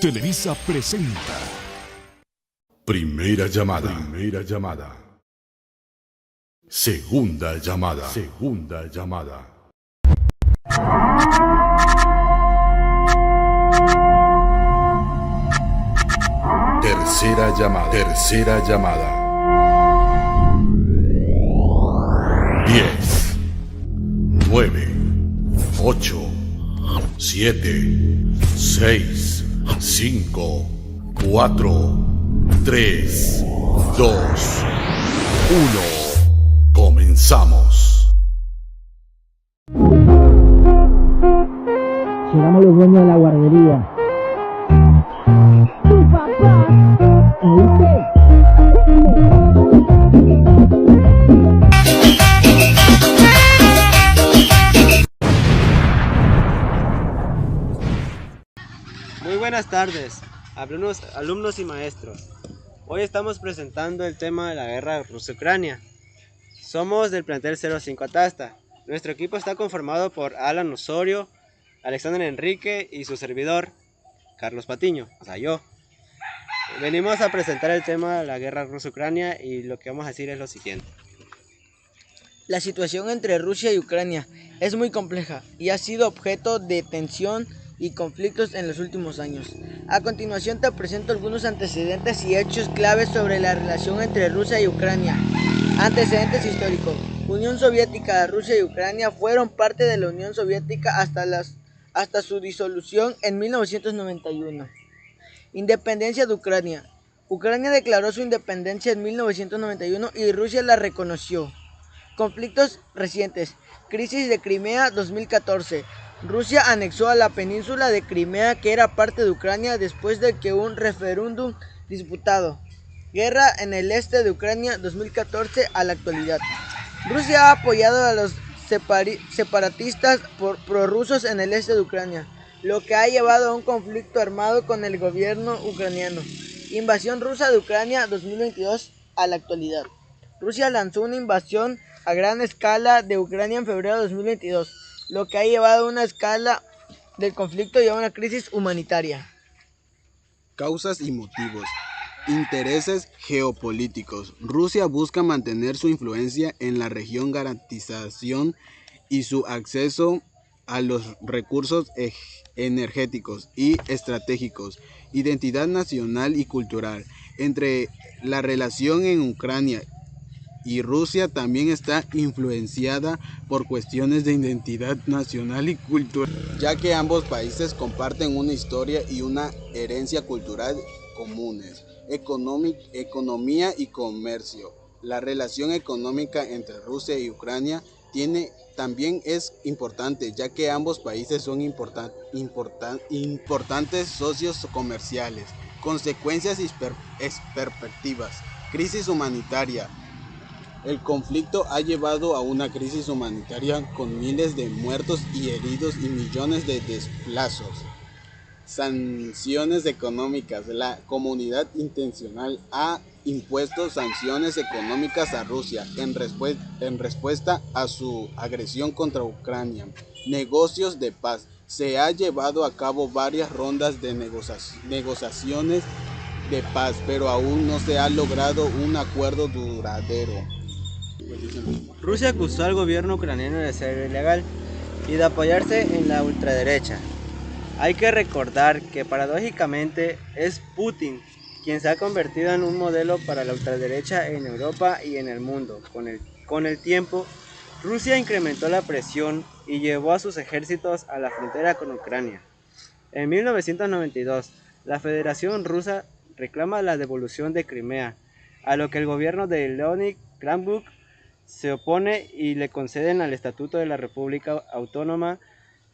Televisa presenta Primera llamada. Primera llamada. Segunda llamada. Segunda llamada. Tercera llamada. Tercera llamada. 10, 9, 8, 7, 6, 5, 4, 3, 2, 1. Comenzamos. Llegamos los dueños de la guardería. ¡Tu papá! Muy buenas tardes, alumnos y maestros. Hoy estamos presentando el tema de la guerra Rusia-Ucrania. Somos del plantel 05 Atasta. Nuestro equipo está conformado por Alan Osorio, Alexander Enrique y su servidor, Carlos Patiño, o sea yo. Venimos a presentar el tema de la guerra Rusia-Ucrania y lo que vamos a decir es lo siguiente. La situación entre Rusia y Ucrania es muy compleja y ha sido objeto de tensión y conflictos en los últimos años. A continuación te presento algunos antecedentes y hechos claves sobre la relación entre Rusia y Ucrania. Antecedentes históricos. Unión Soviética. Rusia y Ucrania fueron parte de la Unión Soviética hasta su disolución en 1991. Independencia de Ucrania. Ucrania declaró su independencia en 1991 y Rusia la reconoció. Conflictos recientes. Crisis de Crimea 2014. Rusia anexó a la península de Crimea, que era parte de Ucrania, después de que un referéndum disputado. Guerra en el este de Ucrania 2014 a la actualidad. Rusia ha apoyado a los separatistas prorrusos en el este de Ucrania, lo que ha llevado a un conflicto armado con el gobierno ucraniano. Invasión rusa de Ucrania 2022 a la actualidad. Rusia lanzó una invasión a gran escala de Ucrania en febrero de 2022, lo que ha llevado a una escala del conflicto y a una crisis humanitaria. Causas y motivos. Intereses geopolíticos. Rusia busca mantener su influencia en la región, garantización y su acceso a los recursos energéticos y estratégicos. Identidad nacional y cultural. Entre la relación en Ucrania y Rusia también está influenciada por cuestiones de identidad nacional y cultural, ya que ambos países comparten una historia y una herencia cultural comunes. Economía y comercio. La relación económica entre Rusia y Ucrania también es importante, ya que ambos países son importantes socios comerciales. Consecuencias y perspectivas. Crisis humanitaria. El conflicto ha llevado a una crisis humanitaria con miles de muertos y heridos y millones de desplazados. Sanciones económicas. La comunidad internacional ha impuesto sanciones económicas a Rusia en respuesta a su agresión contra Ucrania. Negocios de paz. Se han llevado a cabo varias rondas de negociaciones de paz, pero aún no se ha logrado un acuerdo duradero. Rusia acusó al gobierno ucraniano de ser ilegal y de apoyarse en la ultraderecha. Hay que recordar que paradójicamente es Putin quien se ha convertido en un modelo para la ultraderecha en Europa y en el mundo. Con el tiempo, Rusia incrementó la presión y llevó a sus ejércitos a la frontera con Ucrania. En 1992, la Federación Rusa reclama la devolución de Crimea, a lo que el gobierno de Leonid Kravchuk se opone y le conceden el estatuto de la República Autónoma.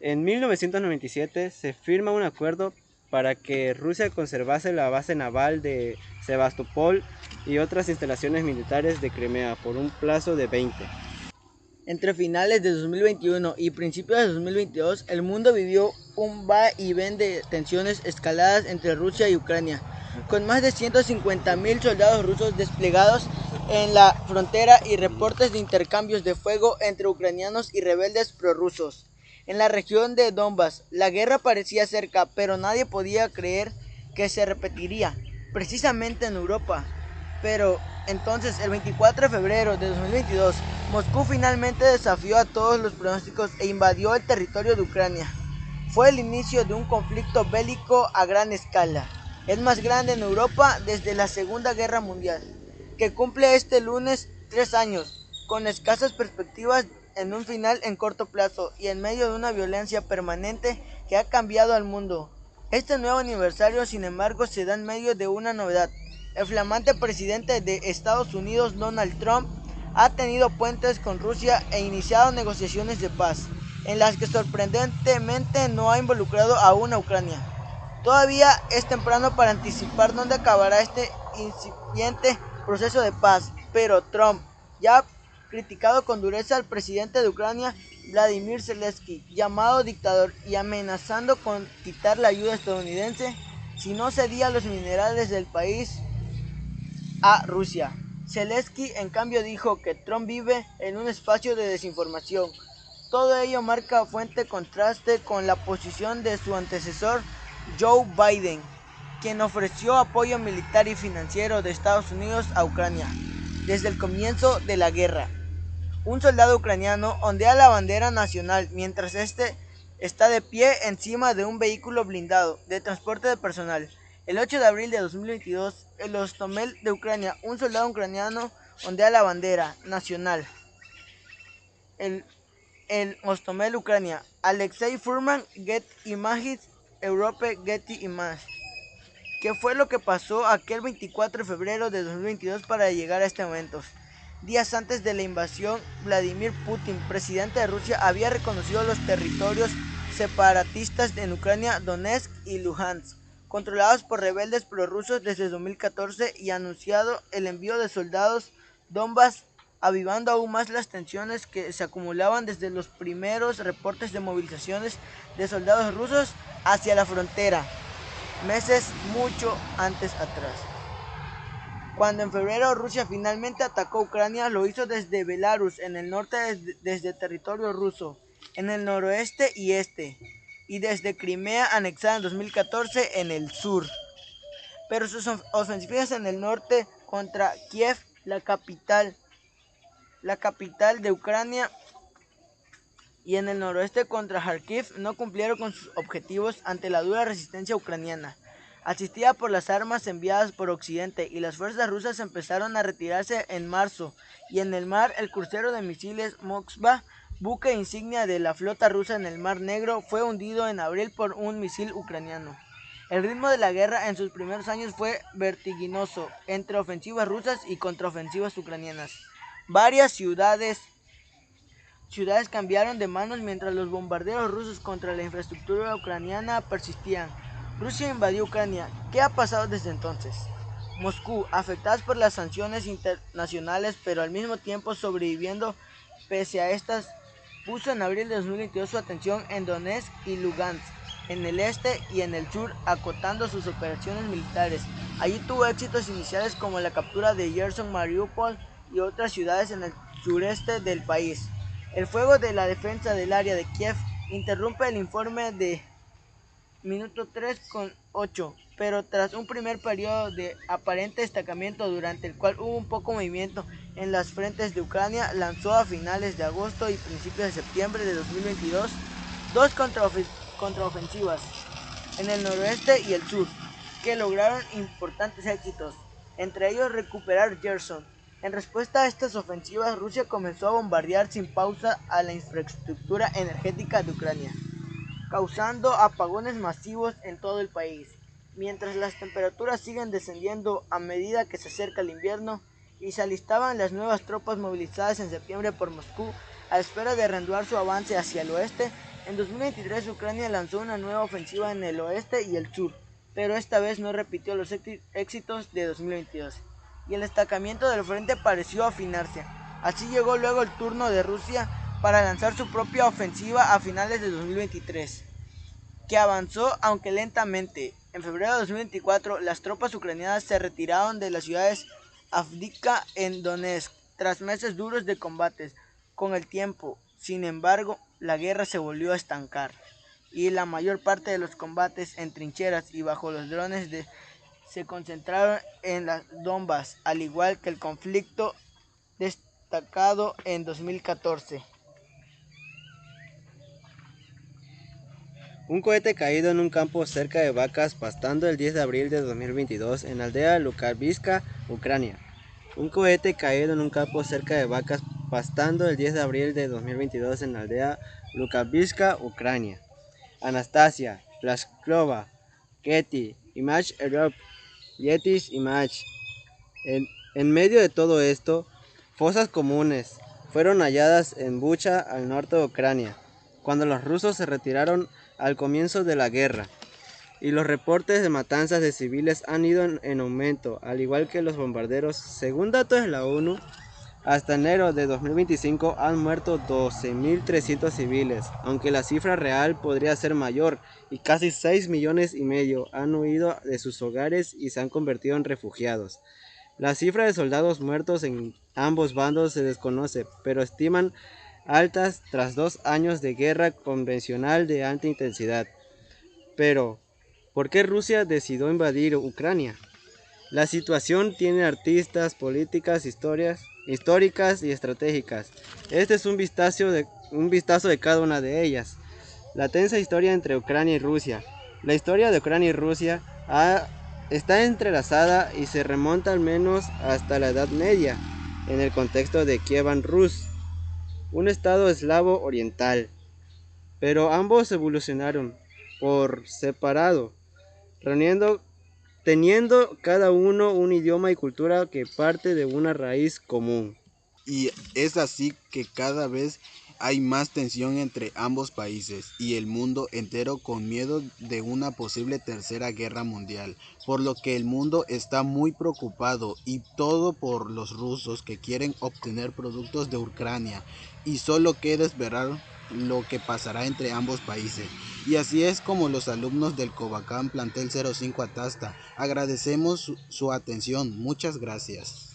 En 1997 se firma un acuerdo para que Rusia conservase la base naval de Sebastopol y otras instalaciones militares de Crimea por un plazo de 20. Entre finales de 2021 y principios de 2022, el mundo vivió un va y ven de tensiones escaladas entre Rusia y Ucrania, con más de 150.000 soldados rusos desplegados en la frontera y reportes de intercambios de fuego entre ucranianos y rebeldes prorrusos. En la región de Donbass, la guerra parecía cerca, pero nadie podía creer que se repetiría precisamente en Europa. Pero entonces, el 24 de febrero de 2022, Moscú finalmente desafió a todos los pronósticos e invadió el territorio de Ucrania. Fue el inicio de un conflicto bélico a gran escala, el más grande en Europa desde la Segunda Guerra Mundial, que cumple este lunes 3 años, con escasas perspectivas en un final en corto plazo y en medio de una violencia permanente que ha cambiado al mundo. Este nuevo aniversario, sin embargo, se da en medio de una novedad. El flamante presidente de Estados Unidos, Donald Trump, ha tenido puentes con Rusia e iniciado negociaciones de paz, en las que sorprendentemente no ha involucrado aún a Ucrania. Todavía es temprano para anticipar dónde acabará este incipiente proceso de paz, pero Trump ya ha criticado con dureza al presidente de Ucrania, Vladimir Zelensky, llamado dictador, y amenazando con quitar la ayuda estadounidense si no cedía los minerales del país a Rusia. Zelensky, en cambio, dijo que Trump vive en un espacio de desinformación. Todo ello marca fuerte contraste con la posición de su antecesor, Joe Biden, quien ofreció apoyo militar y financiero de Estados Unidos a Ucrania desde el comienzo de la guerra. Un soldado ucraniano ondea la bandera nacional mientras este está de pie encima de un vehículo blindado de transporte de personal. El 8 de abril de 2022, en Hostomel de Ucrania, un soldado ucraniano ondea la bandera nacional. En Hostomel, Ucrania, Alexei Furman, Get Images, Europe Getty Images. ¿Qué fue lo que pasó aquel 24 de febrero de 2022 para llegar a este momento? Días antes de la invasión, Vladimir Putin, presidente de Rusia, había reconocido los territorios separatistas en Ucrania, Donetsk y Luhansk, controlados por rebeldes prorrusos desde 2014, y anunciado el envío de soldados Donbass, avivando aún más las tensiones que se acumulaban desde los primeros reportes de movilizaciones de soldados rusos hacia la frontera, meses mucho antes atrás. Cuando en febrero Rusia finalmente atacó Ucrania, lo hizo desde Belarus en el norte, desde territorio ruso en el noroeste y este, y desde Crimea, anexada en 2014, en el sur. Pero sus ofensivas en el norte contra Kiev, la capital de Ucrania, y en el noroeste contra Kharkiv no cumplieron con sus objetivos ante la dura resistencia ucraniana, asistida por las armas enviadas por Occidente, y las fuerzas rusas empezaron a retirarse en marzo. Y en el mar, el crucero de misiles Moskva, buque insignia de la flota rusa en el Mar Negro, fue hundido en abril por un misil ucraniano. El ritmo de la guerra en sus primeros años fue vertiginoso, entre ofensivas rusas y contraofensivas ucranianas. Varias ciudades cambiaron de manos mientras los bombardeos rusos contra la infraestructura ucraniana persistían. Rusia invadió Ucrania. ¿Qué ha pasado desde entonces? Moscú, afectadas por las sanciones internacionales, pero al mismo tiempo sobreviviendo pese a estas, puso en abril de 2022 su atención en Donetsk y Lugansk, en el este y en el sur, acotando sus operaciones militares. Allí tuvo éxitos iniciales como la captura de Kherson, Mariupol y otras ciudades en el sureste del país. El fuego de la defensa del área de Kiev interrumpe el informe de minuto 3:8, pero tras un primer periodo de aparente destacamiento durante el cual hubo un poco movimiento en las frentes de Ucrania, lanzó a finales de agosto y principios de septiembre de 2022 dos contraofensivas en el noroeste y el sur, que lograron importantes éxitos, entre ellos recuperar Kherson. En respuesta a estas ofensivas, Rusia comenzó a bombardear sin pausa a la infraestructura energética de Ucrania, causando apagones masivos en todo el país. Mientras las temperaturas siguen descendiendo a medida que se acerca el invierno y se alistaban las nuevas tropas movilizadas en septiembre por Moscú a espera de reanudar su avance hacia el oeste, en 2023 Ucrania lanzó una nueva ofensiva en el oeste y el sur, pero esta vez no repitió los éxitos de 2022, y el destacamiento del frente pareció afinarse. Así llegó luego el turno de Rusia para lanzar su propia ofensiva a finales de 2023, que avanzó aunque lentamente. En febrero de 2024, las tropas ucranianas se retiraron de las ciudades Avdiivka en Donetsk, tras meses duros de combates. Con el tiempo, sin embargo, la guerra se volvió a estancar. y la mayor parte de los combates en trincheras y bajo los drones se concentraron en las Donbas, al igual que el conflicto destacado en 2014. Un cohete caído en un campo cerca de vacas pastando el 10 de abril de 2022 en la aldea Lukavivka, Ucrania. Un cohete caído en un campo cerca de vacas pastando el 10 de abril de 2022 en la aldea Lukavivka, Ucrania. Anastasia, Plashkova, Getty, Image Europe, Yetis Image. En medio de todo esto, fosas comunes fueron halladas en Bucha, al norte de Ucrania, cuando los rusos se retiraron al comienzo de la guerra, y los reportes de matanzas de civiles han ido en aumento, al igual que los bombarderos. Según datos de la ONU, hasta enero de 2025 han muerto 12.300 civiles, aunque la cifra real podría ser mayor, y casi 6,5 millones han huido de sus hogares y se han convertido en refugiados. La cifra de soldados muertos en ambos bandos se desconoce, pero estiman altas tras 2 años de guerra convencional de alta intensidad. Pero, ¿por qué Rusia decidió invadir Ucrania? La situación tiene artistas, políticas, históricas y estratégicas. Este es un vistazo de cada una de ellas. La tensa historia entre Ucrania y Rusia. La historia de Ucrania y Rusia está entrelazada y se remonta al menos hasta la Edad Media, en el contexto de Kievan Rus, un estado eslavo oriental. Pero ambos evolucionaron por separado, teniendo cada uno un idioma y cultura que parte de una raíz común. Y es así que cada vez hay más tensión entre ambos países y el mundo entero con miedo de una posible tercera guerra mundial, por lo que el mundo está muy preocupado y todo por los rusos que quieren obtener productos de Ucrania y solo queda esperar lo que pasará entre ambos países. Y así es como los alumnos del Cobacán Plantel 05 Atasta agradecemos su atención. Muchas gracias.